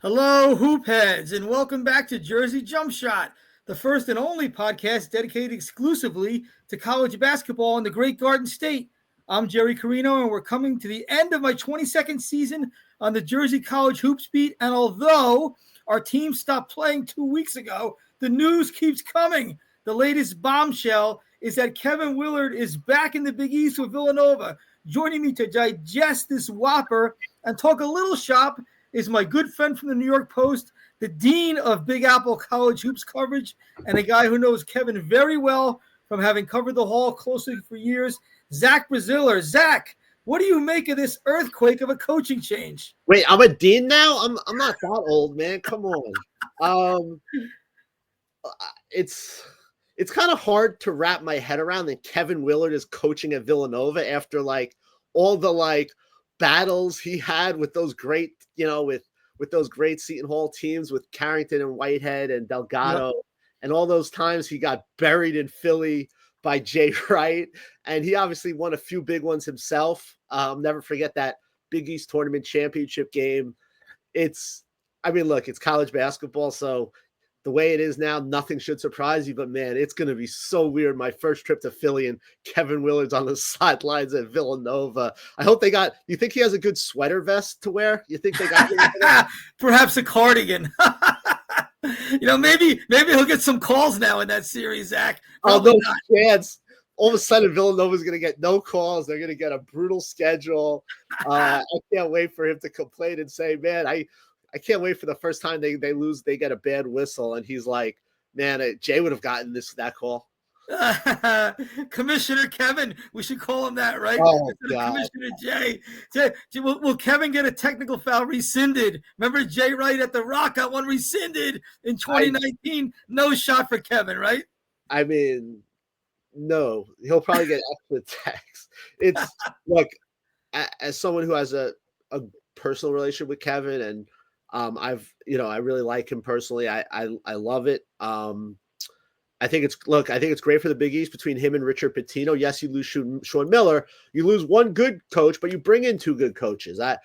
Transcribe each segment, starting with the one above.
Hello, hoop heads, and welcome back to Jersey Jump Shot, the first and only podcast dedicated exclusively to college basketball in the Great Garden State. I'm Jerry Carino, and we're coming to the end of my 22nd season on the Jersey College Hoops beat. And although our team stopped playing 2 weeks ago, the news keeps coming. The latest bombshell is that Kevin Willard is back in the Big East with Villanova. Joining me to digest this whopper and talk a little shop is my good friend from the New York Post, the dean of Big Apple College hoops coverage, and a guy who knows Kevin very well from having covered the Hall closely for years, Zach Braziller. Zach, what do you make of this earthquake of a coaching change? Wait, I'm a dean now? I'm not that old, man. Come on. It's kind of hard to wrap my head around that Kevin Willard is coaching at Villanova after all the battles he had with those great, with those great Seton Hall teams with Carrington and Whitehead and Delgado. Yep. And all those times he got buried in Philly by Jay Wright. And he obviously won a few big ones himself. Never forget that Big East tournament championship game. It's college basketball. So the way it is now, nothing should surprise you. But, man, it's going to be so weird. My first trip to Philly and Kevin Willard's on the sidelines at Villanova. I hope they got – you think he has a good sweater vest to wear? You think they got – Perhaps a cardigan. Maybe he'll get some calls now in that series, Zach. Probably no chance. All of a sudden, Villanova's going to get no calls. They're going to get a brutal schedule. I can't wait for him to complain and say, man, I can't wait for the first time they lose, they get a bad whistle. And he's like, man, Jay would have gotten that call. Commissioner Kevin, we should call him that, right? Oh, God. Commissioner Jay. Will Kevin get a technical foul rescinded? Remember Jay Wright at the Rock got one rescinded in 2019? No shot for Kevin, right? I mean, no. He'll probably get extra tax. Look, as someone who has a personal relationship with Kevin, and I really like him personally. I love it. I think it's great for the Big East between him and Rick Pitino. Yes, you lose Sean Miller. You lose one good coach, but you bring in two good coaches. I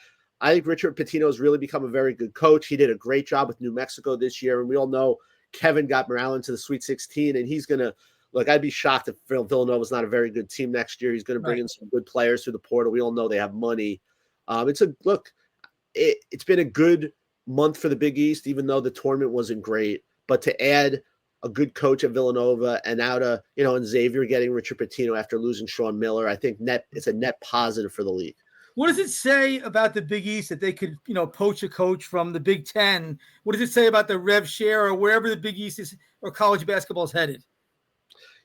think Rick Pitino has really become a very good coach. He did a great job with New Mexico this year, and we all know Kevin got Maryland to the Sweet 16, and he's going to look. I'd be shocked if Villanova's not a very good team next year. He's going to bring in some good players through the portal. We all know they have money. It's been a good month for the Big East, even though the tournament wasn't great. But to add a good coach at Villanova and and Xavier getting Rick Pitino after losing Sean Miller, I think it's a net positive for the league. What does it say about the Big East that they could, poach a coach from the Big Ten? What does it say about the rev share or wherever the Big East is or college basketball is headed?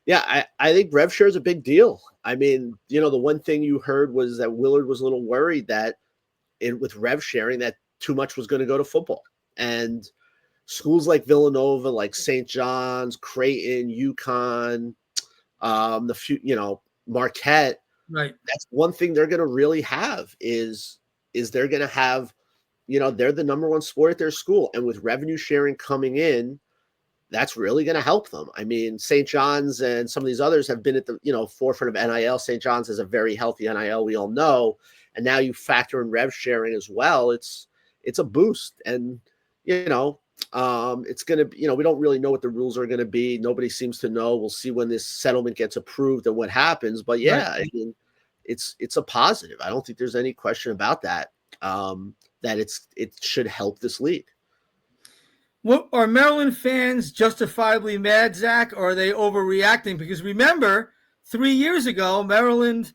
Yeah, I think rev share is a big deal. I mean, the one thing you heard was that Willard was a little worried that with rev sharing that too much was going to go to football. And schools like Villanova, like St. John's, Creighton, UConn, Marquette, right? That's one thing they're going to really have is they're going to have, they're the number one sport at their school. And with revenue sharing coming in, that's really going to help them. I mean, St. John's and some of these others have been at the, forefront of NIL. St. John's has a very healthy NIL, we all know. And now you factor in rev sharing as well. It's a boost. And, it's going to be, we don't really know what the rules are going to be. Nobody seems to know. We'll see when this settlement gets approved and what happens. But yeah, right. I mean, it's a positive. I don't think there's any question about that, that it should help this league. What are Maryland fans justifiably mad, Zach, or are they overreacting? Because remember, 3 years ago, Maryland,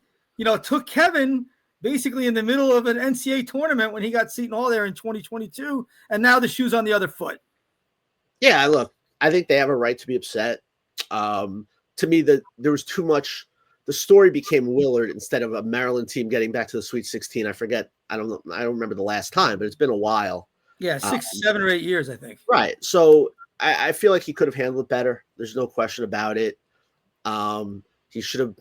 took Kevin basically in the middle of an NCAA tournament when he got Seton Hall there in 2022, and now the shoe's on the other foot. Yeah, look, I think they have a right to be upset. To me, there was too much. The story became Willard instead of a Maryland team getting back to the Sweet 16. I forget. I don't remember the last time, but it's been a while. Yeah, 7 or 8 years, I think. Right. So I feel like he could have handled it better. There's no question about it. He should have,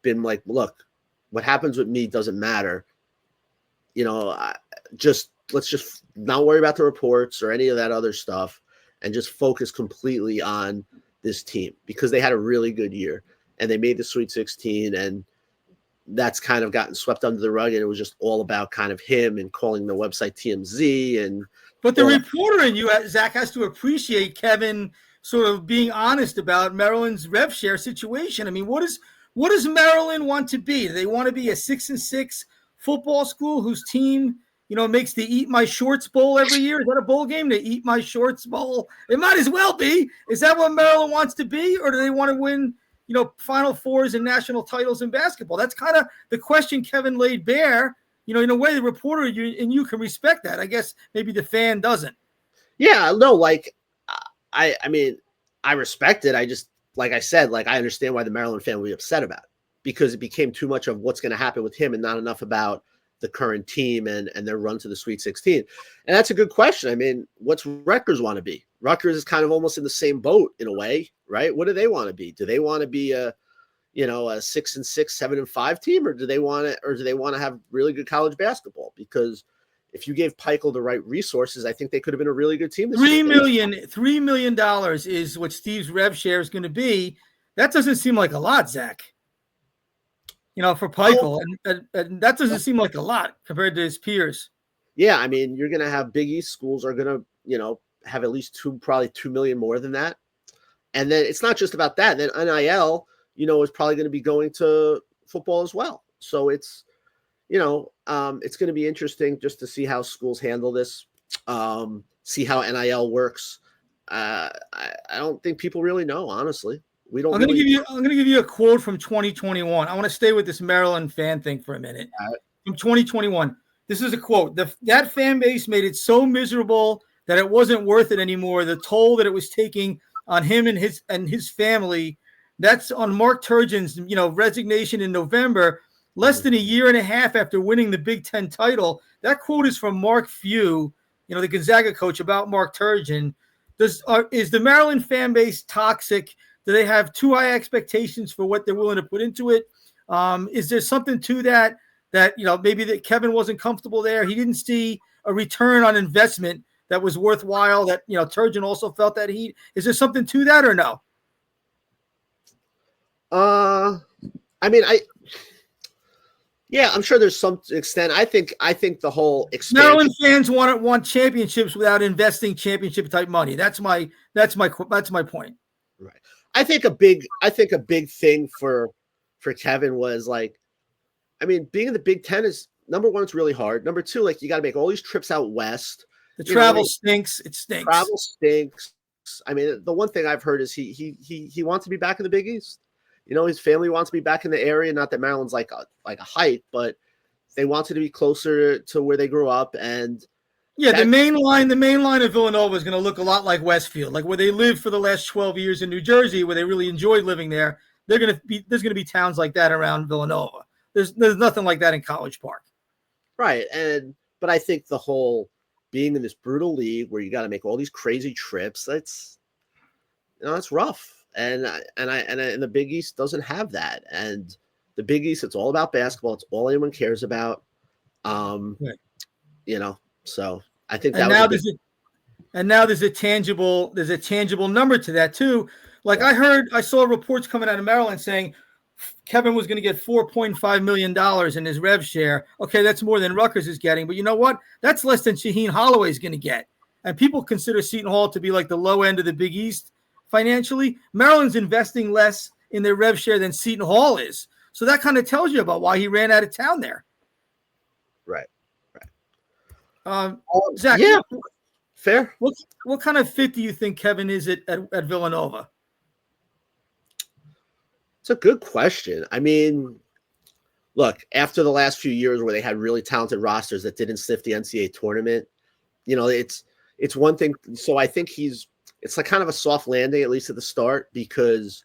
been like, look, what happens with me doesn't matter. Let's just not worry about the reports or any of that other stuff and just focus completely on this team because they had a really good year and they made the Sweet 16 and that's kind of gotten swept under the rug. And it was just all about kind of him and calling the website TMZ and But the reporter in you, Zach, has to appreciate Kevin sort of being honest about Maryland's rev share situation. I mean, what does Maryland want to be? Do they want to be a 6-6 football school whose team, makes the Eat My Shorts Bowl every year? Is that a bowl game? The Eat My Shorts Bowl? It might as well be. Is that what Maryland wants to be? Or do they want to win, Final Fours and national titles in basketball? That's kind of the question Kevin laid bare. In a way, the reporter and you can respect that. I guess maybe the fan doesn't. Yeah, no, I mean, I respect it. I just, like I said, I understand why the Maryland fan would be upset about it, because it became too much of what's going to happen with him and not enough about the current team and their run to the Sweet 16. And that's a good question. I mean, what's Rutgers want to be? Rutgers is kind of almost in the same boat in a way, right? What do they want to be? Do they want to be a 6-6, 7-5 team, or do they want to have really good college basketball? Because if you gave Peichel the right resources, I think they could have been a really good team. $3 million is what Steve's rev share is going to be. That doesn't seem like a lot, Zach. For Peichel, and that doesn't seem like a lot compared to his peers. Yeah, I mean, you're going to have Big East schools are going to, have at least probably 2 million more than that. And then it's not just about that. Then NIL, is probably going to be going to football as well. So it's, it's going to be interesting just to see how schools handle this, see how NIL works. I don't think people really know, honestly. We don't. I'm going to give you a quote from 2021. I want to stay with this Maryland fan thing for a minute. From 2021, this is a quote: "That fan base made it so miserable that it wasn't worth it anymore. The toll that it was taking on him and his family." That's on Mark Turgeon's, resignation in November, less than a year and a half after winning the Big Ten title. That quote is from Mark Few, the Gonzaga coach, about Mark Turgeon. Is the Maryland fan base toxic? Do they have too high expectations for what they're willing to put into it? Is there something to that maybe that Kevin wasn't comfortable there? He didn't see a return on investment that was worthwhile, that, Turgeon also felt that heat. Is there something to that or no? I mean, I'm sure there's some extent. I think the whole expansion. Maryland fans want championships without investing championship type money. That's my point. Right. I think a big thing for Kevin was being in the Big Ten is, number one, it's really hard. Number two, you got to make all these trips out west. The travel stinks. It stinks. Travel stinks. I mean, the one thing I've heard is he wants to be back in the Big East. His family wants to be back in the area. Not that Maryland's like a hike, but they wanted to be closer to where they grew up. And yeah, the main line of Villanova is going to look a lot like Westfield, like where they lived for the last 12 years in New Jersey, where they really enjoyed living there. There's going to be towns like that around Villanova. There's nothing like that in College Park. Right. But I think the whole being in this brutal league where you got to make all these crazy trips, that's rough. And the Big East doesn't have that. And the Big East, it's all about basketball. It's all anyone cares about. Right. So I think that. And now there's a tangible number to that too. I saw reports coming out of Maryland saying Kevin was going to get $4.5 million in his rev share. Okay, that's more than Rutgers is getting, but you know what? That's less than Shaheen Holloway is going to get. And people consider Seton Hall to be like the low end of the Big East financially. Maryland's investing less in their rev share than Seton Hall is. So that kind of tells you about why he ran out of town there. Right. Zach, yeah, fair. What kind of fit do you think Kevin is at Villanova? It's a good question. I mean, look, after the last few years where they had really talented rosters that didn't sniff the NCAA tournament, it's one thing. So I think it's like kind of a soft landing, at least at the start, because,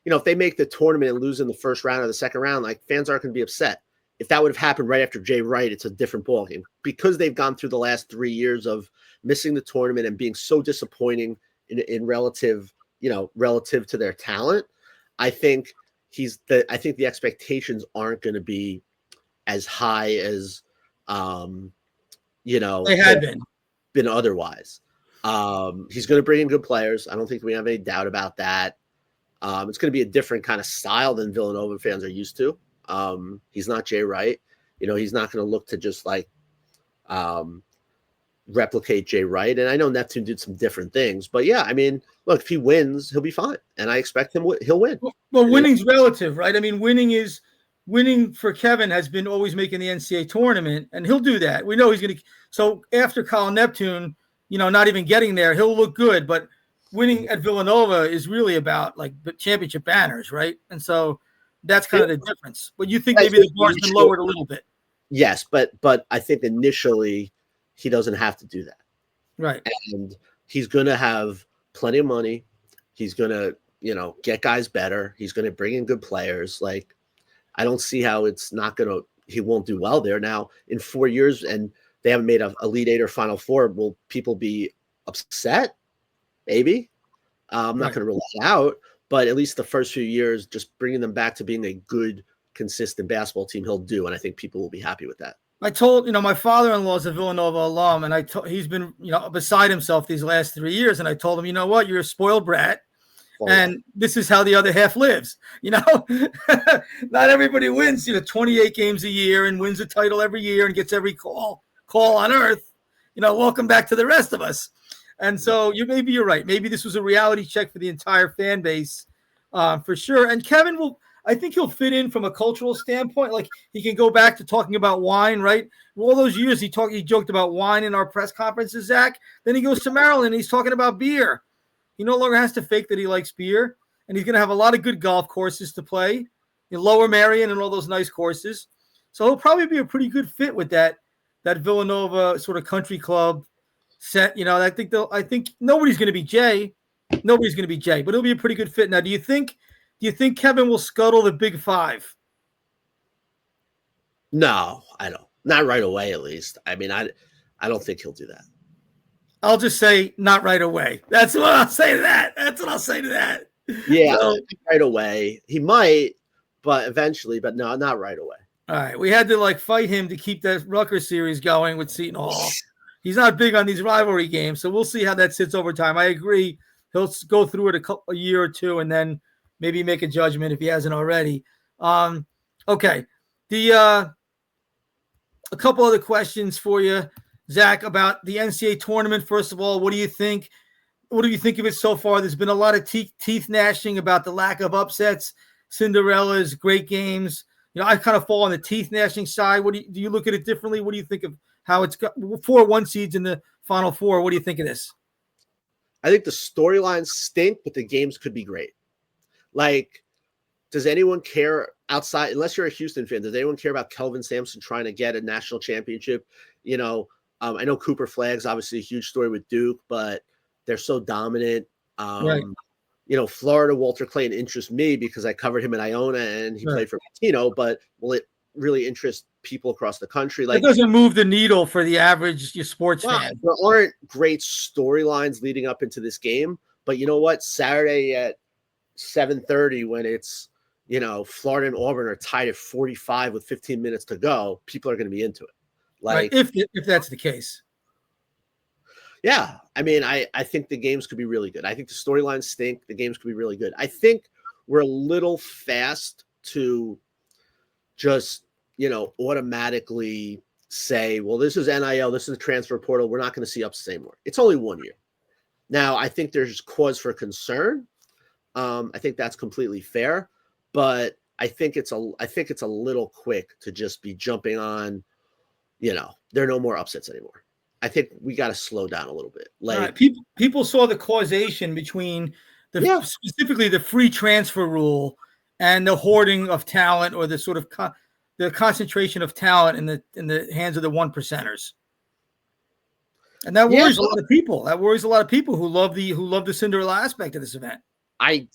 if they make the tournament and lose in the first round or the second round, fans aren't going to be upset. If that would have happened right after Jay Wright, it's a different ballgame, because they've gone through the last 3 years of missing the tournament and being so disappointing in relative to their talent. I think the expectations aren't going to be as high as they had been otherwise. He's going to bring in good players. I don't think we have any doubt about that. It's going to be a different kind of style than Villanova fans are used to. He's not Jay Wright. He's not going to look to just replicate Jay Wright. And I know Neptune did some different things, but yeah, I mean, look, if he wins, he'll be fine, and I expect he'll win. Well, winning's relative, right? I mean, winning for Kevin has been always making the NCAA tournament, and he'll do that. We know he's going to. So after Colin Neptune, not even getting there, he'll look good. But winning at Villanova is really about like the championship banners, right? And so that's kind of the difference. But you think maybe the bar's been lowered a little bit? Yes, but I think initially he doesn't have to do that, right? And he's going to have plenty of money. He's going to get guys better. He's going to bring in good players. Like, I don't see how he won't do well there. Now, in 4 years, and they haven't made a Elite Eight or Final Four, will people be upset? Maybe. I'm not going to rule that out, but at least the first few years, just bringing them back to being a good, consistent basketball team, he'll do, and I think people will be happy with that. I told, my father-in-law is a Villanova alum, and he's been, beside himself these last 3 years, and I told him, you know what, you're a spoiled brat. And this is how the other half lives. Not everybody wins, 28 games a year and wins a title every year and gets every call on earth. Welcome back to the rest of us. And so maybe you're right. Maybe this was a reality check for the entire fan base, for sure. And Kevin I think he'll fit in from a cultural standpoint. Like, he can go back to talking about wine, right? All those years he joked about wine in our press conferences, Zach. Then he goes to Maryland and he's talking about beer. He no longer has to fake that he likes beer, and he's going to have a lot of good golf courses to play in Lower Merion and all those nice courses. So he'll probably be a pretty good fit with that Villanova sort of country club set. I think nobody's going to be Jay. Nobody's going to be Jay, but it'll be a pretty good fit. Now, do you think Kevin will scuttle the Big Five? No, I don't. Not right away, at least. I mean, I don't think he'll do that. I'll just say not right away. That's what I'll say to that. Yeah, so, right away. He might, but eventually, but no, not right away. All right. We had to fight him to keep that Rutgers series going with Seton Hall. He's not big on these rivalry games, so we'll see how that sits over time. I agree. He'll go through it a year or two and then maybe make a judgment if he hasn't already. Okay. A couple other questions for you, Zach, about the NCAA tournament. First of all, what do you think? What do you think of it so far? There's been a lot of teeth gnashing about the lack of upsets, Cinderellas, great games. I kind of fall on the teeth gnashing side. Do you look at it differently? What do you think of how it's got 4 1 seeds in the Final Four? What do you think of this? I think the storylines stink, but the games could be great. Like, does anyone care outside, unless you're a Houston fan, does anyone care about Kelvin Sampson trying to get a national championship? I know Cooper Flagg's obviously a huge story with Duke, but they're so dominant. Right. Florida, Walter Clayton interests me because I covered him in Iona and he played for Pitino, but will it really interest people across the country? It doesn't move the needle for the average sports fan. There aren't great storylines leading up into this game, but you know what? Saturday at 7:30 when it's, Florida and Auburn are tied at 45 with 15 minutes to go, people are going to be into it. If that's the case. Yeah. I mean, I think the games could be really good. I think the storylines stink. The games could be really good. I think we're a little fast to just, automatically say, well, this is NIL, this is the transfer portal. We're not going to see upsets anymore. It's only 1 year. Now, I think there's cause for concern. I think that's completely fair, but I think it's a little quick to just be jumping on, there are no more upsets anymore. I think we got to slow down a little bit. People saw the causation between specifically the free transfer rule and the hoarding of talent, or the sort of the concentration of talent in the hands of the 1%ers. And that worries a lot of people. That worries a lot of people who love the Cinderella aspect of this event. I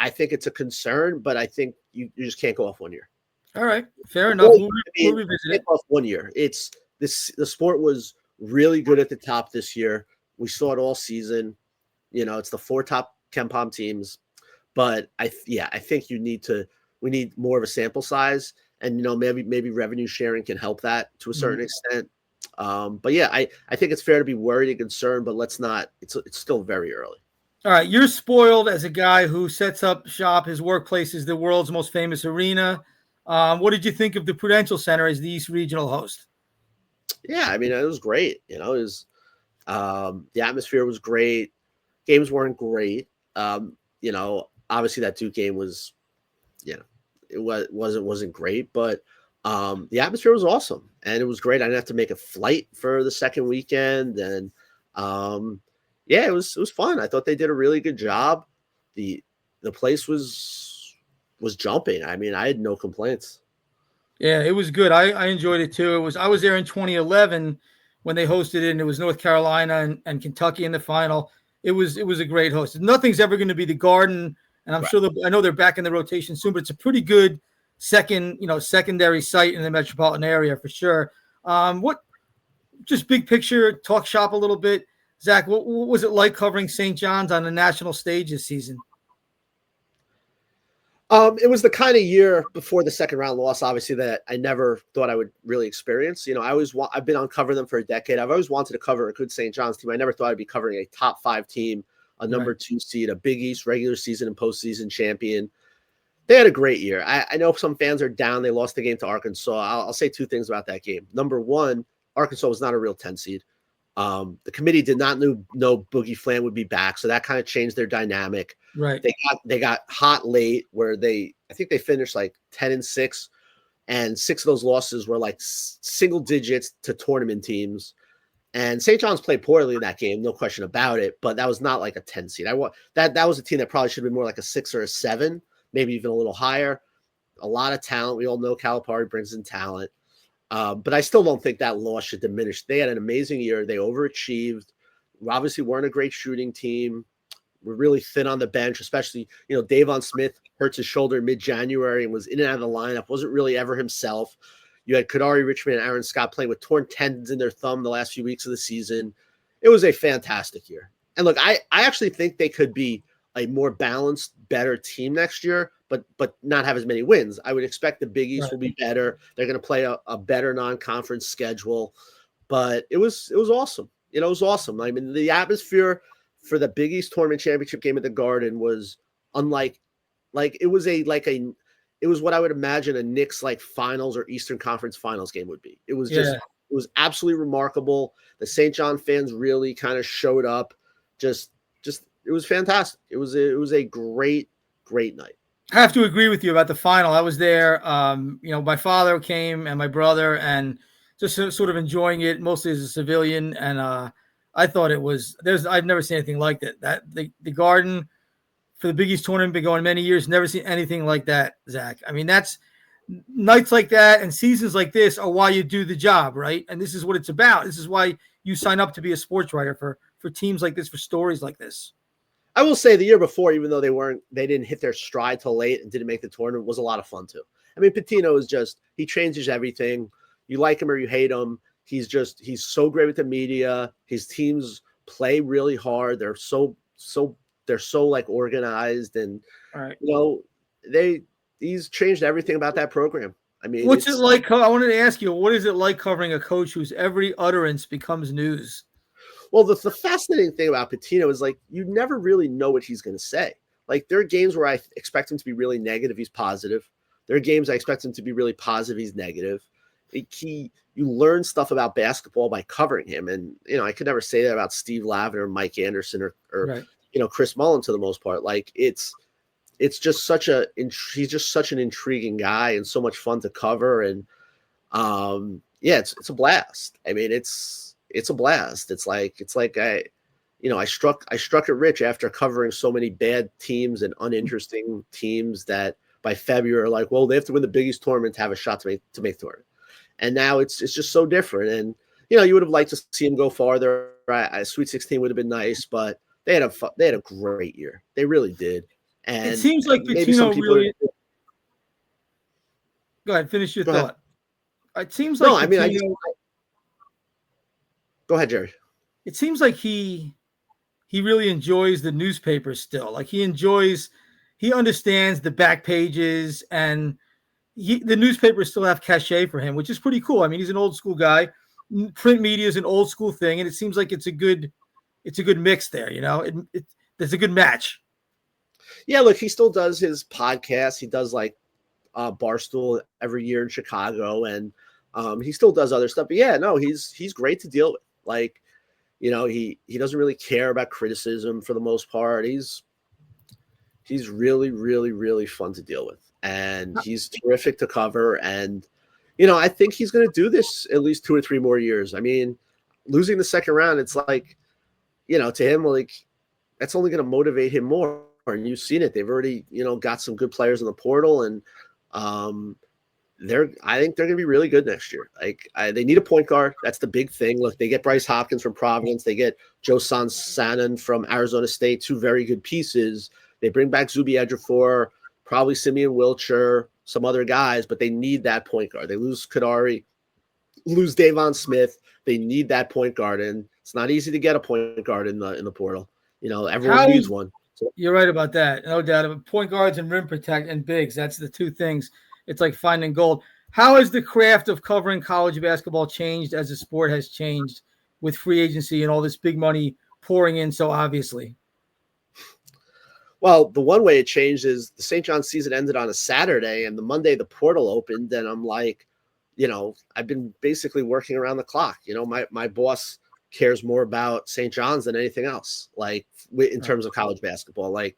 think it's a concern, but I think you just can't go off 1 year. All right, fair enough. We'll revisit it. Off 1 year. The sport was really good at the top this year. We saw it all season. It's the 4 top KenPom teams, but I think we need more of a sample size, and maybe revenue sharing can help that to a certain extent. But yeah, I think it's fair to be worried and concerned, but let's not. It's still very early. All right, you're spoiled as a guy who sets up shop. His workplace is the world's most famous arena. What did you think of the Prudential Center as the East Regional host? Yeah, I mean, it was great. It was The atmosphere was great. Games weren't great. Obviously that Duke game was, it wasn't great, but the atmosphere was awesome and it was great. I didn't have to make a flight for the second weekend, and it was fun. I thought they did a really good job. The place was jumping. I mean, I had no complaints. Yeah, it was good. I enjoyed it too. I was there in 2011 when they hosted it, and it was North Carolina and Kentucky in the final. It was a great host. Nothing's ever going to be the Garden, and I'm sure I know they're back in the rotation soon, but it's a pretty good secondary site in the metropolitan area for sure. Just big picture, talk shop a little bit. Zach, what was it like covering St. John's on the national stage this season? It was the kind of year before the second round loss, obviously, that I never thought I would really experience. I've been on covering them for a decade. I've always wanted to cover a good St. John's team. I never thought I'd be covering a top 5 team, a number 2 seed, a Big East regular season and postseason champion. They had a great year. I know some fans are down. They lost the game to Arkansas. I'll say 2 things about that game. Number 1, Arkansas was not a real 10 seed. The committee did not know Boogie Flan would be back, so that kind of changed their dynamic. Right. They got hot late, where I think they finished like 10-6, and 6 of those losses were like single digits to tournament teams. And St. John's played poorly in that game, no question about it. But that was not like a 10 seed. That was a team that probably should have been more like a 6 or a 7, maybe even a little higher. A lot of talent. We all know Calipari brings in talent. But I still don't think that loss should diminish. They had an amazing year. They overachieved. We obviously weren't a great shooting team. We're really thin on the bench, especially, Davon Smith hurts his shoulder in mid-January and was in and out of the lineup, wasn't really ever himself. You had Kadari Richmond and Aaron Scott playing with torn tendons in their thumb the last few weeks of the season. It was a fantastic year. And look, I actually think they could be a more balanced, better team next year, but not have as many wins. I would expect the Big East will be better. They're going to play a better non-conference schedule. But it was awesome. It was awesome. I mean, the atmosphere for the Big East tournament championship game at the Garden was unlike, it was what I would imagine a Knicks finals or Eastern Conference finals game would be. It was it was absolutely remarkable. The St. John fans really kind of showed up. Just it was fantastic. It was a great night. I have to agree with you about the final. I was there. My father came and my brother, and just sort of enjoying it, mostly as a civilian. And I thought I've never seen anything like that. The Garden for the Big East tournament been going many years. Never seen anything like that, Zach. I mean, that's nights like that and seasons like this are why you do the job, right? And this is what it's about. This is why you sign up to be a sports writer for teams like this, for stories like this. I will say the year before, even though they didn't hit their stride till late and didn't make the tournament, was a lot of fun too. I mean, Pitino he changes everything. You like him or you hate him. He's so great with the media. His teams play really hard. They're so organized, and he's changed everything about that program. I mean, what's it like? I wanted to ask you, what is it like covering a coach whose every utterance becomes news? Well, the fascinating thing about Pitino is you never really know what he's going to say. There are games where I expect him to be really negative. He's positive. There are games I expect him to be really positive. He's negative. You learn stuff about basketball by covering him. And, I could never say that about Steve Lavin or Mike Anderson or right. Chris Mullen to the most part. It's just he's just such an intriguing guy and so much fun to cover. And it's a blast. I mean, it's a blast. It's like I struck it rich after covering so many bad teams and uninteresting teams that by February are like, well, they have to win the Big East tournament to have a shot to make the tournament. And now it's just so different. And you would have liked to see him go farther. Right? Sweet 16 would have been nice, but they had a great year. They really did. And it seems like Pitino really. Go ahead, finish your thought. It seems like Go ahead, Jerry. It seems like he really enjoys the newspaper still. He understands the back pages, and the newspapers still have cachet for him, which is pretty cool. I mean, he's an old school guy. Print media is an old school thing, and it seems like it's a good mix there. There's a good match. Yeah, look, he still does his podcast. He does Barstool every year in Chicago, and he still does other stuff. But yeah, no, he's great to deal with. He doesn't really care about criticism for the most part. He's really, really, really fun to deal with, and he's terrific to cover. And I think he's going to do this at least 2 or 3 more years. I mean, losing the second round, it's like, to him, like, that's only going to motivate him more. And you've seen it. They've already, got some good players in the portal, and I think they're going to be really good next year. Like, they need a point guard. That's the big thing. Look, they get Bryce Hopkins from Providence. They get Joe Sansanen from Arizona State, 2 very good pieces. They bring back Zuby Ejiofor, probably Simeon Wilcher, some other guys, but they need that point guard. They lose Kadari, lose Davon Smith. They need that point guard, and it's not easy to get a point guard in the portal. Everyone needs one. So, you're right about that, no doubt. Point guards and rim protect and bigs, that's the 2 things. It's like finding gold. How has the craft of covering college basketball changed as the sport has changed with free agency and all this big money pouring in so obviously? Well, the one way it changed is the St. John's season ended on a Saturday, and the Monday the portal opened, and I'm like, I've been basically working around the clock. My boss cares more about St. John's than anything else, like in terms of college basketball. Like,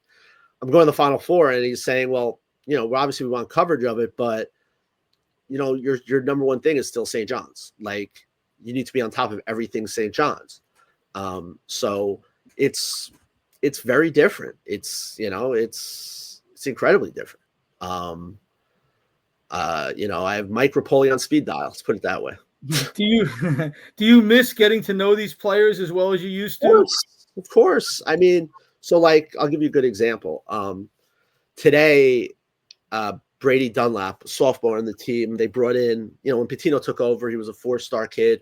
I'm going to the Final Four, and he's saying, well, obviously we want coverage of it, but your number one thing is still St. John's. Like, you need to be on top of everything St. John's. So it's very different. It's incredibly different. I have Mike Rapoli on speed dial. Let's put it that way. Do you miss getting to know these players as well as you used to? Of course. I mean, so like, I'll give you a good example. Today, Brady Dunlap, a sophomore on the team, they brought in, when Pitino took over, he was a 4-star kid.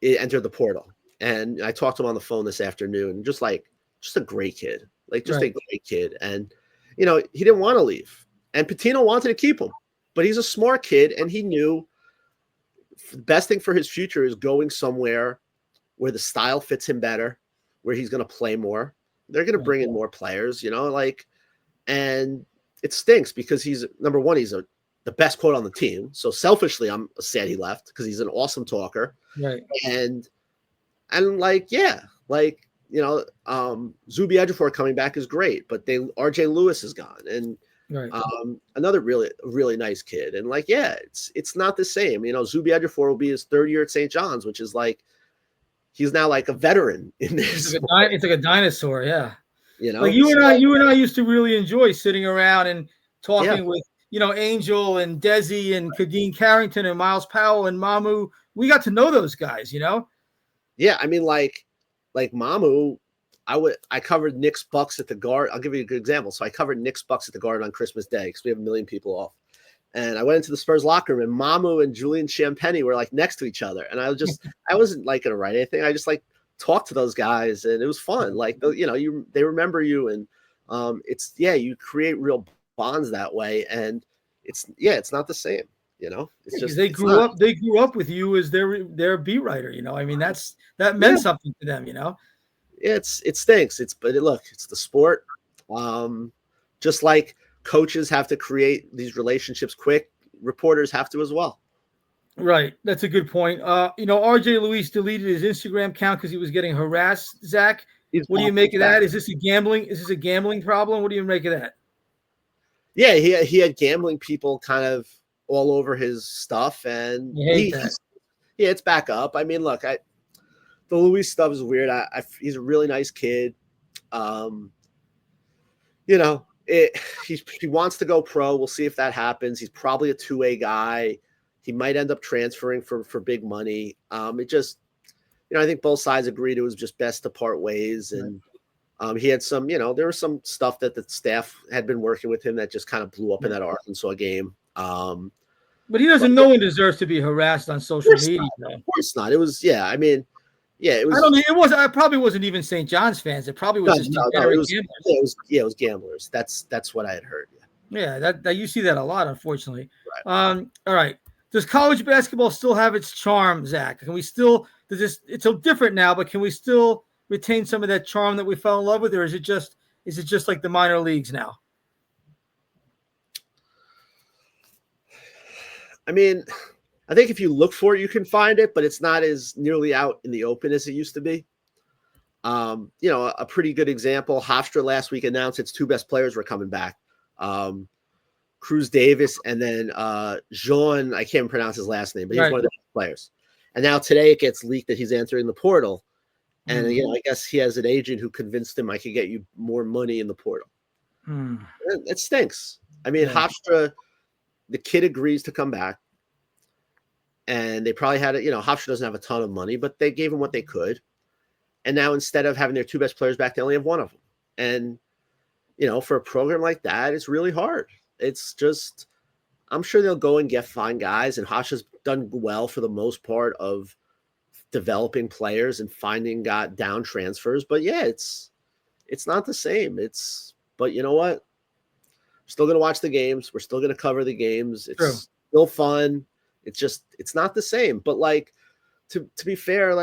It entered the portal. And I talked to him on the phone this afternoon, just a great kid, a great kid. And, he didn't want to leave. And Pitino wanted to keep him, but he's a smart kid. And he knew the best thing for his future is going somewhere where the style fits him better, where he's going to play more. They're going to bring in more players, and it stinks because he's, number one, he's the best quote on the team. So selfishly, I'm sad he left because he's an awesome talker. Right. And Zuby Ejiofor coming back is great, but RJ Lewis is gone. And another really nice kid. And it's not the same. Zuby Ejiofor will be his 3rd year at St. John's, which is like, he's now like a veteran in this. It's like a dinosaur. Yeah. Like you and I used to really enjoy sitting around and talking with, Angel and Desi and Kadeen Carrington and Miles Powell and Mamu. We got to know those guys, Yeah. I mean, like Mamu, I covered Knicks Bucks at the Guard. I'll give you a good example. So I covered Knicks Bucks at the Guard on Christmas Day because we have 1 million people off. And I went into the Spurs locker room, and Mamu and Julian Champagny were like next to each other. And I wasn't like going to write anything. I just talked to those guys, and it was fun. They remember you, and you create real bonds that way. And it's not the same, It's just they grew up with you as their beat writer, I mean, that meant something to them, It stinks. It's the sport. Just like coaches have to create these relationships quick, reporters have to as well. Right. That's a good point. RJ Luis deleted his Instagram account because he was getting harassed. Zach, what do you make of that? Is this a gambling problem? What do you make of that? Yeah, he had gambling people kind of all over his stuff, and it's back up. I mean, look, the Luis stuff is weird. He's a really nice kid. He wants to go pro. We'll see if that happens. He's probably a 2A guy. He might end up transferring for big money. I think both sides agreed it was just best to part ways. And he had some, there was some stuff that the staff had been working with him that just kind of blew up in that Arkansas game. But he doesn't. No one deserves to be harassed on social media. Of course not. It was, it was. I don't mean it was. I probably wasn't even St. John's fans. It probably was gamblers. It was gamblers. That's what I had heard. Yeah, that you see that a lot, unfortunately. Right. All right. Does college basketball still have its charm, Zach? Can we still? It's so different now, but can we still retain some of that charm that we fell in love with, or is it just like the minor leagues now? I mean, I think if you look for it, you can find it, but it's not as nearly out in the open as it used to be. A pretty good example, Hofstra last week announced its 2 best players were coming back. Cruz Davis and then Jean, I can't pronounce his last name, but he's one of the best players. And now today it gets leaked that he's entering the portal. And, I guess he has an agent who convinced him I could get you more money in the portal. It stinks. I mean, Hofstra, the kid agrees to come back. And they probably had Hofstra doesn't have a ton of money, but they gave him what they could. And now instead of having their 2 best players back, they only have one of them. And, for a program like that, it's really hard. It's just, I'm sure they'll go and find guys. And Hofstra's done well for the most part of developing players and finding down transfers. But yeah, it's not the same. But you know what? We're still going to watch the games. We're still going to cover the games. It's still fun. It's not the same. But to be fair,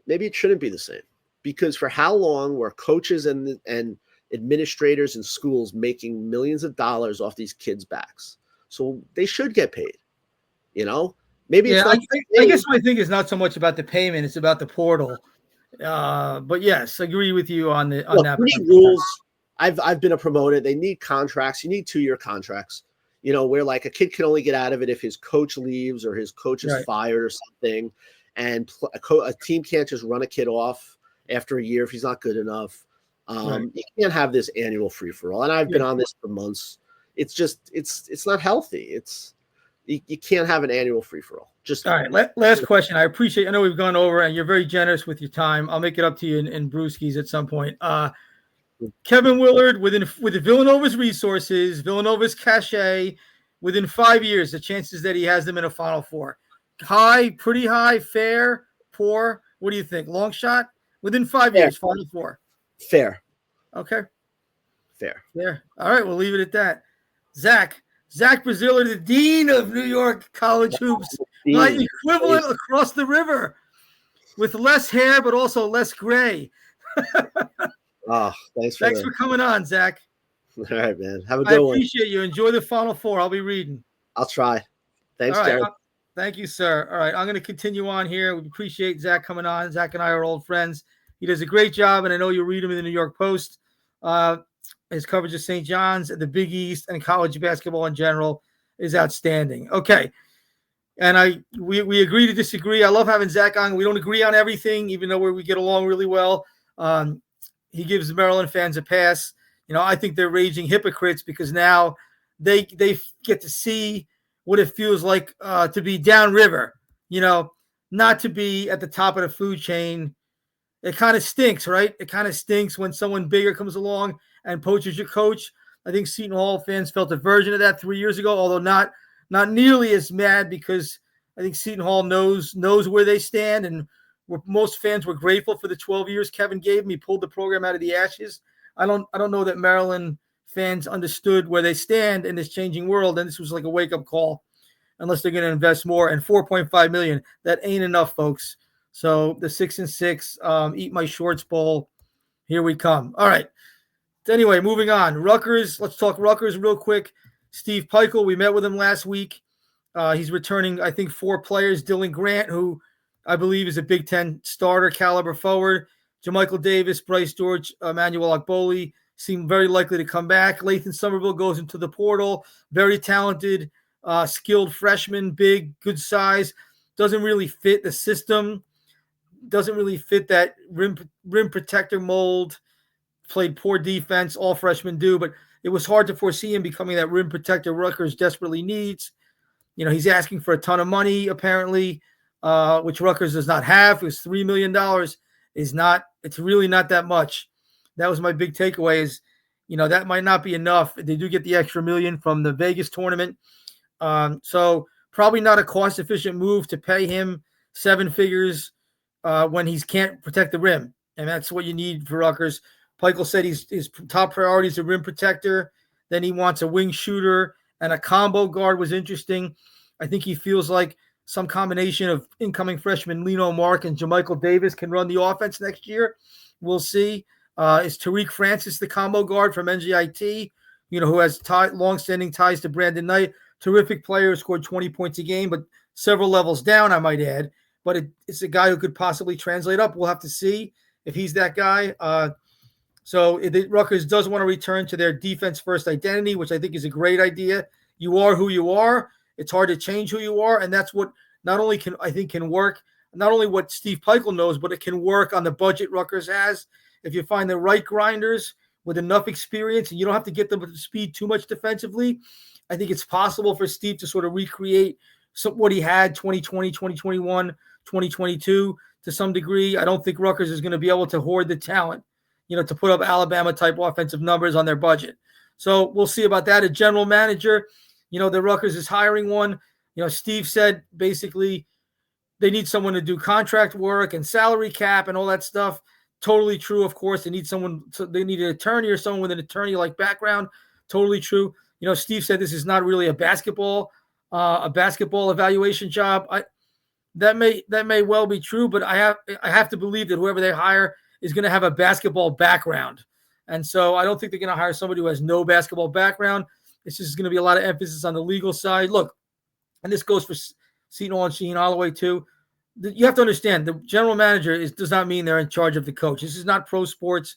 maybe it shouldn't be the same. Because for how long were coaches and administrators in schools making millions of dollars off these kids' backs? So they should get paid. Maybe it's not. I guess my thing is not so much about the payment; it's about the portal. But yes, I agree with you on that. We need rules. I've been a promoter. They need contracts. You need 2-year contracts. Where a kid can only get out of it if his coach leaves or his coach is fired or something, and a team can't just run a kid off after a year if he's not good enough. You can't have this annual free-for-all. And I've been on this for months. It's just, it's not healthy. You can't have an annual free-for-all. All right. Last question. I know we've gone over and you're very generous with your time. I'll make it up to you in Brewskis at some point. Kevin Willard, with Villanova's resources, Villanova's cachet, within 5 years, the chances that he has them in a Final Four. High, pretty high, fair, poor. What do you think? Long shot? Within 5 years, Final Four. Fair. Okay. Fair. All right, we'll leave it at that. Zach Braziller, the dean of New York college hoops, my equivalent across the river, with less hair but also less gray. Thanks for coming on, Zach. All right, man. Have a good one. I appreciate you. Enjoy the Final Four. I'll be reading. I'll try. Thanks, Jared. Thank you, sir. All right, I'm going to continue on here. We appreciate Zach coming on. Zach and I are old friends. He does a great job, and I know you read him in the New York Post. His coverage of St. John's, the Big East, and college basketball in general is outstanding. Okay, and we agree to disagree. I love having Zach on. We don't agree on everything, even though we get along really well. He gives Maryland fans a pass. I think they're raging hypocrites because now they get to see what it feels like to be downriver, not to be at the top of the food chain. It kind of stinks, right? It kind of stinks when someone bigger comes along and poaches your coach. I think Seton Hall fans felt a version of that 3 years ago, although not nearly as mad because I think Seton Hall knows where they stand, and most fans were grateful for the 12 years Kevin gave him. He pulled the program out of the ashes. I don't know that Maryland fans understood where they stand in this changing world, and this was like a wake-up call. Unless they're going to invest more, and $4.5 million, that ain't enough, folks. So the 6-6, eat my shorts bowl. Here we come. All right. Anyway, moving on. Rutgers. Let's talk Rutgers real quick. Steve Peichel, we met with him last week. He's returning, I think, 4 players. Dylan Grant, who I believe is a Big Ten starter caliber forward. JaMychal Davis, Bryce George, Emmanuel Akboli seem very likely to come back. Lathan Somerville goes into the portal. Very talented, skilled freshman, big, good size. Doesn't really fit the system. Doesn't really fit that rim protector mold. Played poor defense. All freshmen do, but it was hard to foresee him becoming that rim protector Rutgers desperately needs. He's asking for a ton of money, apparently, which Rutgers does not have. It was $3 million. It's really not that much. That was my big takeaway is, that might not be enough. They do get the extra $1 million from the Vegas tournament. So probably not a cost-efficient move to pay him 7 figures when he can't protect the rim. And that's what you need for Rutgers. Peichel said his top priority is a rim protector. Then he wants a wing shooter, and a combo guard was interesting. I think he feels like some combination of incoming freshman Lino Mark and JaMychal Davis can run the offense next year. We'll see. Is Tariq Francis the combo guard from NJIT, who has long-standing ties to Brandon Knight? Terrific player, scored 20 points a game, but several levels down, I might add. But it's a guy who could possibly translate up. We'll have to see if he's that guy. So Rutgers does want to return to their defense-first identity, which I think is a great idea. You are who you are. It's hard to change who you are, and that's what not only can work, not only what Steve Peichel knows, but it can work on the budget Rutgers has. If you find the right grinders with enough experience, and you don't have to get them up to speed too much defensively, I think it's possible for Steve to sort of recreate what he had 2020, 2021, 2022 to some degree. I don't think Rutgers is going to be able to hoard the talent, to put up Alabama-type offensive numbers on their budget. So we'll see about that. A general manager, the Rutgers is hiring one. Steve said basically they need someone to do contract work and salary cap and all that stuff. Totally true, of course. They need they need an attorney or someone with an attorney-like background. Totally true. Steve said this is not really a basketball evaluation job. That may well be true, but I have to believe that whoever they hire is going to have a basketball background. And so I don't think they're going to hire somebody who has no basketball background. It's just going to be a lot of emphasis on the legal side. Look, and this goes for Seton Hall and Shaheen Holloway too. You have to understand the general manager does not mean they're in charge of the coach. This is not pro sports.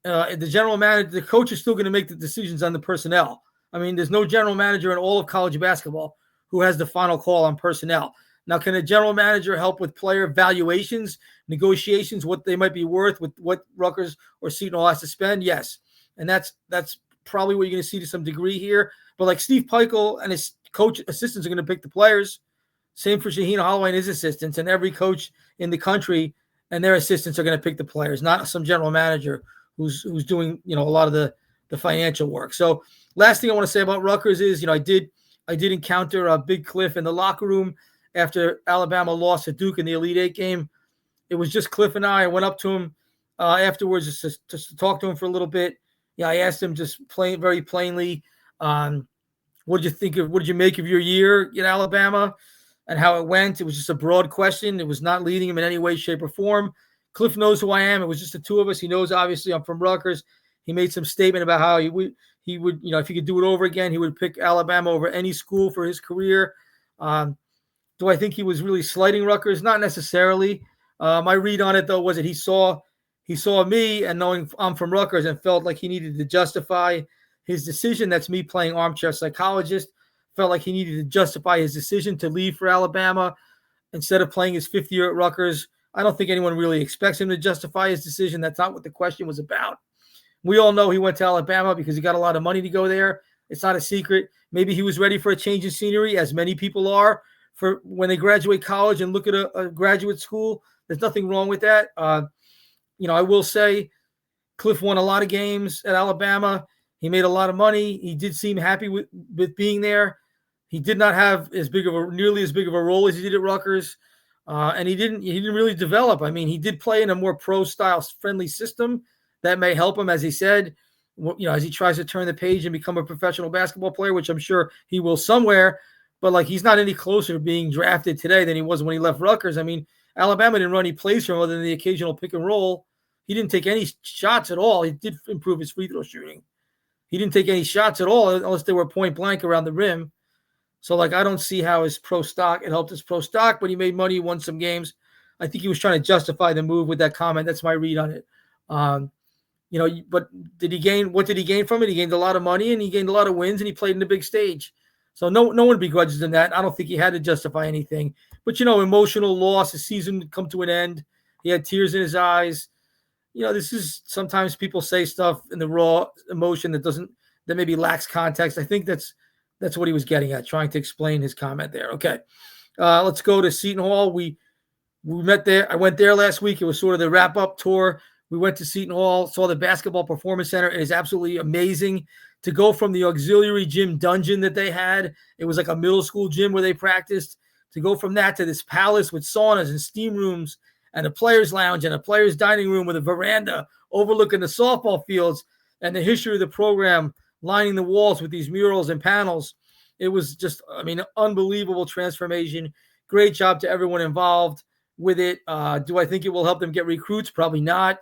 The general manager, the coach is still going to make the decisions on the personnel. I mean, there's no general manager in all of college basketball who has the final call on personnel. Now, can a general manager help with player valuations, negotiations, what they might be worth with what Rutgers or Seton Hall has to spend? Yes. And that's probably what you're going to see to some degree here. But like Steve Peichel and his coach assistants are going to pick the players. Same for Shaheen Holloway and his assistants, and every coach in the country and their assistants are going to pick the players, not some general manager who's doing, a lot of the financial work. So last thing I want to say about Rutgers is, I did encounter a Big Cliff in the locker room after Alabama lost to Duke in the Elite Eight game. It was just Cliff and I went up to him afterwards just to talk to him for a little bit. I asked him just very plainly, what did you make of your year in Alabama and how it went? It was just a broad question. It was not leading him in any way, shape, or form. Cliff knows who I am. It was just the two of us. He knows, obviously, I'm from Rutgers. He made some statement about how he would, if he could do it over again, he would pick Alabama over any school for his career. Do I think he was really slighting Rutgers? Not necessarily. My read on it, though, was that he saw me and knowing I'm from Rutgers and felt like he needed to justify his decision. That's me playing armchair psychologist. Felt like he needed to justify his decision to leave for Alabama instead of playing his fifth year at Rutgers. I don't think anyone really expects him to justify his decision. That's not what the question was about. We all know he went to Alabama because he got a lot of money to go there. It's not a secret. Maybe he was ready for a change in scenery, as many people are, for when they graduate college and look at a graduate school. There's nothing wrong with that. I will say Cliff won a lot of games at Alabama. He made a lot of money. He did seem happy with being there. He did not have nearly as big of a role as he did at Rutgers. And he didn't really develop. I mean, he did play in a more pro-style friendly system that may help him, as he said, as he tries to turn the page and become a professional basketball player, which I'm sure he will somewhere. But he's not any closer to being drafted today than he was when he left Rutgers. I mean, Alabama didn't run any plays for him other than the occasional pick and roll. He didn't take any shots at all. He did improve his free throw shooting. He didn't take any shots at all unless they were point blank around the rim. So, I don't see how it helped his pro stock, but he made money, won some games. I think he was trying to justify the move with that comment. That's my read on it. But what did he gain from it? He gained a lot of money and he gained a lot of wins and he played in the big stage. So no one begrudges him that. I don't think he had to justify anything. But, emotional loss, his season would come to an end. He had tears in his eyes. This is sometimes people say stuff in the raw emotion that maybe lacks context. I think that's what he was getting at, trying to explain his comment there. Okay. Let's go to Seton Hall. We met there. I went there last week. It was sort of the wrap-up tour. We went to Seton Hall, saw the Basketball Performance Center. It is absolutely amazing to go from the auxiliary gym dungeon that they had. It was like a middle school gym where they practiced. To go from that to this palace with saunas and steam rooms and a player's lounge and a player's dining room with a veranda overlooking the softball fields and the history of the program lining the walls with these murals and panels. It was just, unbelievable transformation. Great job to everyone involved with it. Do I think it will help them get recruits? Probably not.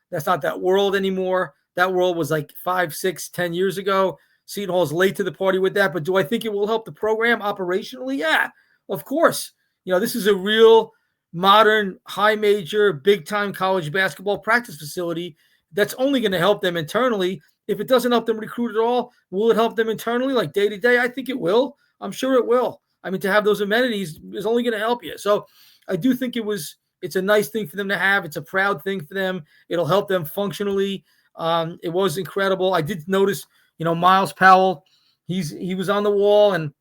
That's not that world anymore. That world was like 5, 6, 10 years ago. Seton Hall's late to the party with that. But do I think it will help the program operationally? Yeah, of course. This is a real modern, high major, big time college basketball practice facility that's only going to help them internally. If it doesn't help them recruit at all, will it help them internally, like day to day? I think it will. I'm sure it will. I mean, to have those amenities is only going to help you. So I do think it's a nice thing for them to have. It's a proud thing for them. It'll help them functionally. It was incredible. I did notice, Miles Powell, he was on the wall, and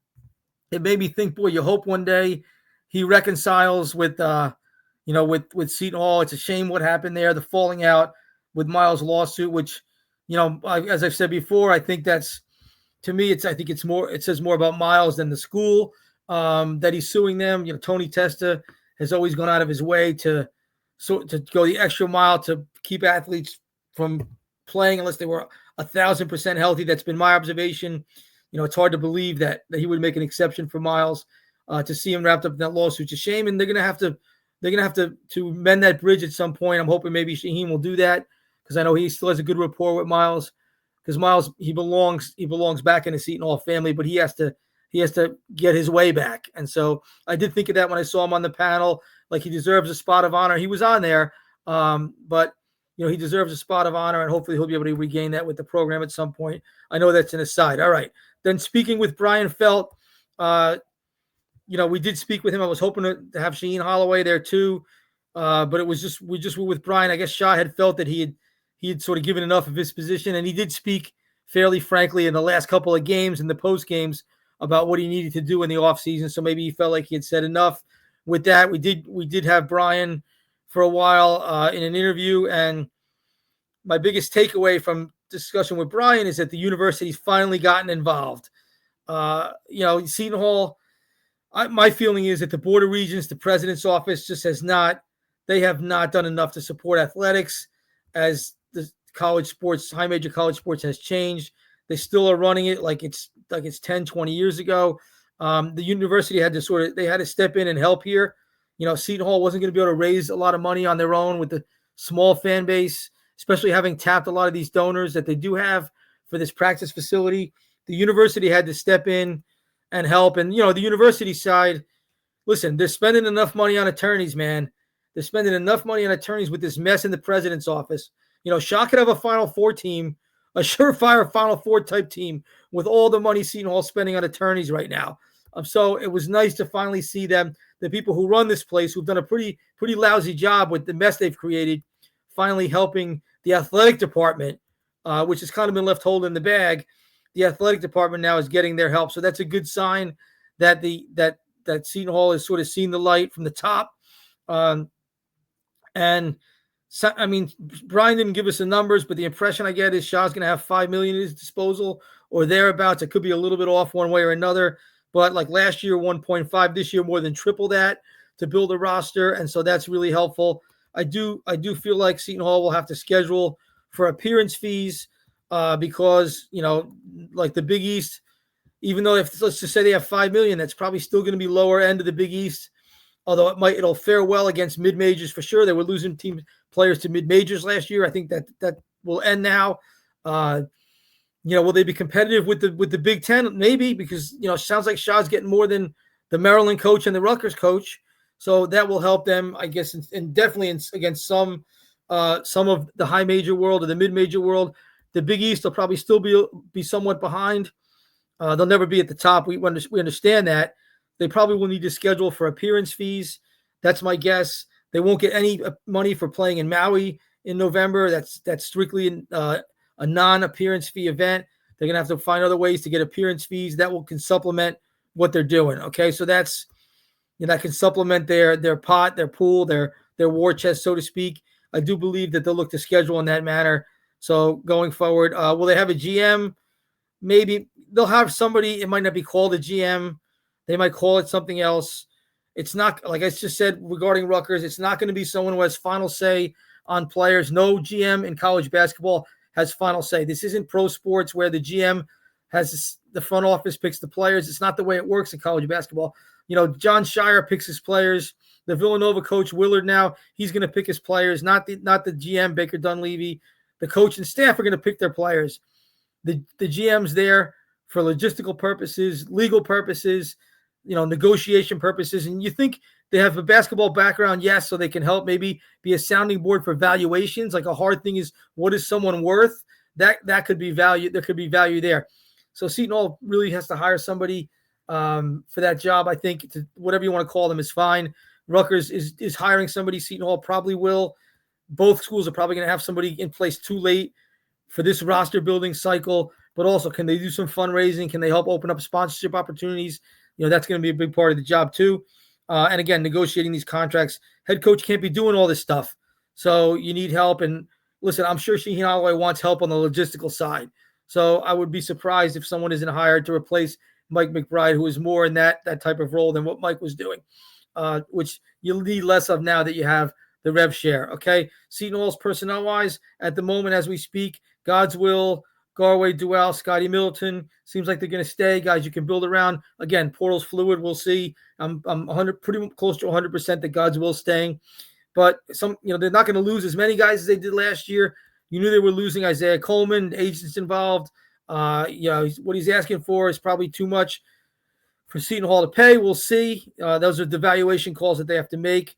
it made me think, boy, you hope one day he reconciles with Seton Hall. It's a shame what happened there, the falling out with Miles' lawsuit, which, as I've said before, I think that's, to me, it says more about Miles than the school that he's suing them. Tony Testa has always gone out of his way to go the extra mile to keep athletes from playing unless they were 1,000% healthy. That's been my observation. It's hard to believe that he would make an exception for Miles. To see him wrapped up in that lawsuit, it's a shame, and they're gonna have to mend that bridge at some point. I'm hoping maybe Shaheen will do that, because I know he still has a good rapport with Miles. Because Miles, he belongs back in the Seton Hall family, but he has to get his way back. And so I did think of that when I saw him on the panel. Like, he deserves a spot of honor. He was on there, but he deserves a spot of honor, and hopefully he'll be able to regain that with the program at some point. I know that's an aside. All right. Then speaking with Brian Felt, we did speak with him. I was hoping to have Shaheen Holloway there too, but we just were with Brian. I guess Shah had felt that he had sort of given enough of his position, and he did speak fairly frankly in the last couple of games and the post games about what he needed to do in the offseason. So maybe he felt like he had said enough with that. We did have Brian for a while in an interview, and my biggest takeaway from discussion with Brian is that the university's finally gotten involved. Seton Hall, my feeling is that the Board of Regents, the president's office, just they have not done enough to support athletics as the college sports, high major college sports has changed. They still are running it like it's 10, 20 years ago. The university had to step in and help here. Seton Hall wasn't going to be able to raise a lot of money on their own with the small fan base, especially having tapped a lot of these donors that they do have for this practice facility. The university had to step in and help. And, the university side, listen, they're spending enough money on attorneys, man. They're spending enough money on attorneys with this mess in the president's office. Shaw could have a Final Four team, a surefire Final Four type team with all the money Seton Hall spending on attorneys right now. So it was nice to finally see them, the people who run this place, who've done a pretty lousy job with the mess they've created, finally helping the athletic department, which has kind of been left holding the bag. The athletic department now is getting their help. So that's a good sign that that Seton Hall has sort of seen the light from the top. And so, I mean, Brian didn't give us the numbers, but the impression I get is Shaw's going to have $5 million at his disposal or thereabouts. It could be a little bit off one way or another, but like last year, 1.5, this year, more than triple that to build a roster. And so that's really helpful. I do feel like Seton Hall will have to schedule for appearance fees because, like the Big East, even though let's just say they have $5 million, that's probably still going to be lower end of the Big East. Although it'll fare well against mid majors for sure. They were losing players to mid majors last year. I think that will end now. Will they be competitive with the Big Ten? Maybe, because it sounds like Shaw's getting more than the Maryland coach and the Rutgers coach. So that will help them, I guess, and definitely against some of the high major world or the mid major world. The Big East will probably still be somewhat behind. They'll never be at the top. We understand that. They probably will need to schedule for appearance fees. That's my guess. They won't get any money for playing in Maui in November. That's strictly a non-appearance fee event. They're gonna have to find other ways to get appearance fees that can supplement what they're doing. Okay, so that's that can supplement their pot, their pool, their war chest, so to speak. I do believe that they'll look to schedule in that manner. So going forward, will they have a GM? Maybe they'll have somebody. It might not be called a GM. They might call it something else. It's not, like I just said regarding Rutgers, it's not going to be someone who has final say on players. No GM in college basketball has final say. This isn't pro sports where the GM has the front office picks the players. It's not the way it works in college basketball. John Shire picks his players. The Villanova coach Willard now, he's going to pick his players, not the GM Baker Dunleavy. The coach and staff are going to pick their players. The GM's there for logistical purposes, legal purposes, negotiation purposes. And you think they have a basketball background, yes, so they can help maybe be a sounding board for valuations. Like a hard thing is, what is someone worth? That could be value. There could be value there. So Seton Hall really has to hire somebody for that job. I think whatever you want to call them is fine. Rutgers is hiring somebody. Seton Hall probably will. Both schools are probably going to have somebody in place too late for this roster building cycle. But also, can they do some fundraising? Can they help open up sponsorship opportunities? That's going to be a big part of the job too. And again, negotiating these contracts. Head coach can't be doing all this stuff. So you need help. And listen, I'm sure Shaheen Holloway wants help on the logistical side. So I would be surprised if someone isn't hired to replace Mike McBride, who is more in that type of role than what Mike was doing, which you'll need less of now that you have the rev share. Okay. Seton Hall's personnel-wise, at the moment as we speak, God's will, Garway, Duell, Scotty Middleton, seems like they're going to stay. Guys you can build around. Again, portal's fluid. We'll see. I'm pretty close to 100% that God's will staying. But they're not going to lose as many guys as they did last year. You knew they were losing Isaiah Coleman, agents involved. What he's asking for is probably too much for Seton Hall to pay. We'll see. Those are the valuation calls that they have to make.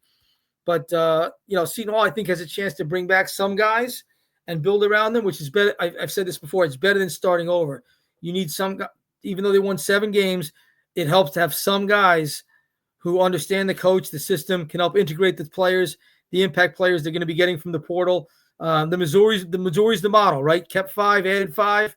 But, Seton Hall, I think, has a chance to bring back some guys and build around them, which is better. I've said this before. It's better than starting over. You need some, even though they won 7 games, it helps to have some guys who understand the coach, the system, can help integrate the players, the impact players they're going to be getting from the portal. The Missouri's the model, right? Kept 5, added 5.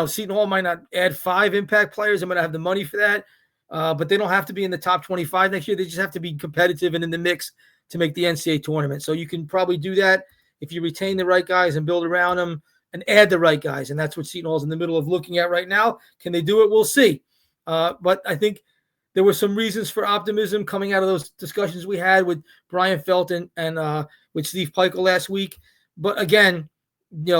Seton Hall might not add 5 impact players. I'm going to have the money for that. But they don't have to be in the top 25 next year. They just have to be competitive and in the mix to make the NCAA tournament. So you can probably do that if you retain the right guys and build around them and add the right guys. And that's what Seton Hall's in the middle of looking at right now. Can they do it? We'll see. But I think there were some reasons for optimism coming out of those discussions we had with Brian Felt and with Steve Peichel last week. But again,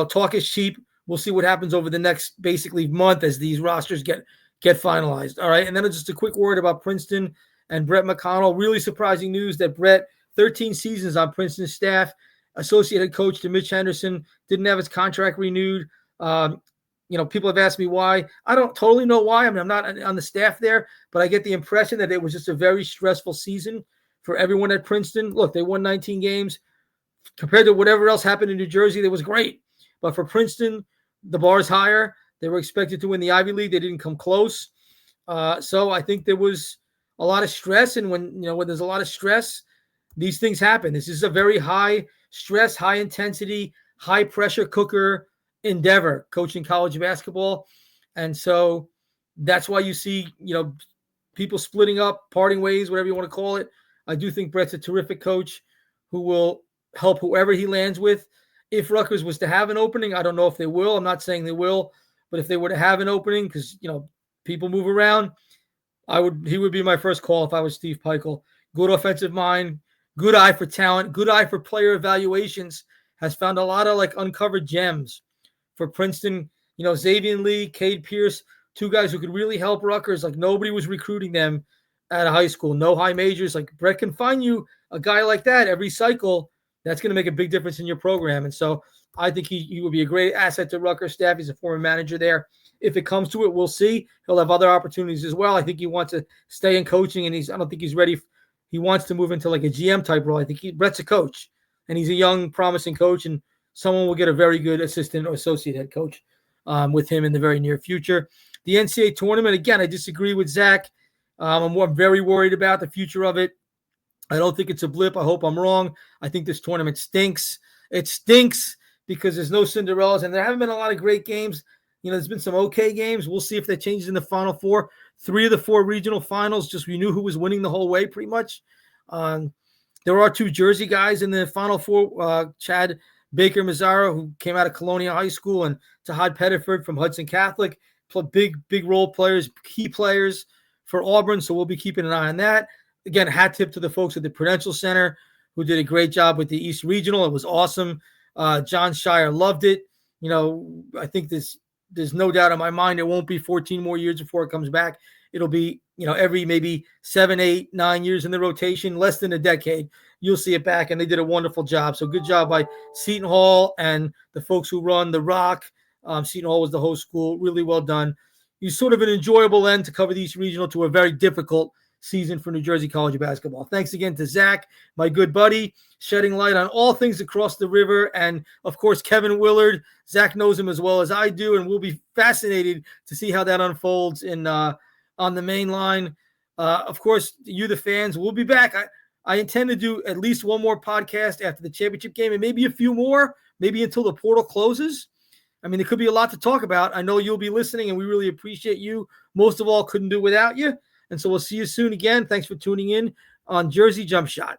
talk is cheap. We'll see what happens over the next basically month as these rosters get finalized. All right. And then just a quick word about Princeton and Brett McConnell. Really surprising news that Brett, 13 seasons on Princeton's staff, associate head coach to Mitch Henderson, didn't have his contract renewed. People have asked me why. I don't totally know why. I mean, I'm not on the staff there, but I get the impression that it was just a very stressful season for everyone at Princeton. Look, they won 19 games. Compared to whatever else happened in New Jersey, that was great. But for Princeton, the bar is higher. They were expected to win the Ivy League. They didn't come close. So I think there was a lot of stress. And when there's a lot of stress, these things happen. This is a very high stress, high intensity, high pressure cooker endeavor, coaching college basketball. And so that's why you see, people splitting up, parting ways, whatever you want to call it. I do think Brett's a terrific coach who will help whoever he lands with. If Rutgers was to have an opening, I don't know if they will. I'm not saying they will, but if they were to have an opening, because, people move around, he would be my first call if I was Steve Peichel. Good offensive mind, good eye for talent, good eye for player evaluations, has found a lot of uncovered gems for Princeton. Xavier Lee, Cade Pierce, 2 guys who could really help Rutgers. Nobody was recruiting them out of high school. No high majors. Brett can find you a guy like that every cycle. That's going to make a big difference in your program. And so I think he would be a great asset to Rutgers staff. He's a former manager there. If it comes to it, we'll see. He'll have other opportunities as well. I think he wants to stay in coaching, and I don't think he's ready. He wants to move into a GM type role. I think Brett's a coach, and he's a young, promising coach, and someone will get a very good assistant or associate head coach with him in the very near future. The NCAA tournament, again, I disagree with Zach. I'm very worried about the future of it. I don't think it's a blip. I hope I'm wrong. I think this tournament stinks. It stinks because there's no Cinderellas, and there haven't been a lot of great games. There's been some okay games. We'll see if that changes in the Final Four. 3 of the 4 regional finals, we knew who was winning the whole way pretty much. There are 2 Jersey guys in the Final Four, Chad Baker-Mazzara, who came out of Colonia High School, and Tahad Pettiford from Hudson Catholic. Big role players, key players for Auburn, so we'll be keeping an eye on that. Again, hat tip to the folks at the Prudential Center who did a great job with the East Regional. It was awesome. John Shire loved it. I think there's no doubt in my mind it won't be 14 more years before it comes back. It'll be, every maybe 7, 8, 9 years in the rotation, less than a decade, you'll see it back. And they did a wonderful job. So good job by Seton Hall and the folks who run the Rock. Seton Hall was the host school. Really well done. You sort of an enjoyable end to cover the East Regional to a very difficult season for New Jersey college basketball. Thanks again to Zach, my good buddy, shedding light on all things across the river. And, of course, Kevin Willard. Zach knows him as well as I do, and we'll be fascinated to see how that unfolds on the main line. Of course, you, the fans, will be back. I intend to do at least one more podcast after the championship game and maybe a few more, maybe until the portal closes. I mean, there could be a lot to talk about. I know you'll be listening, and we really appreciate you. Most of all, couldn't do without you. And so we'll see you soon again. Thanks for tuning in on Jersey Jump Shot.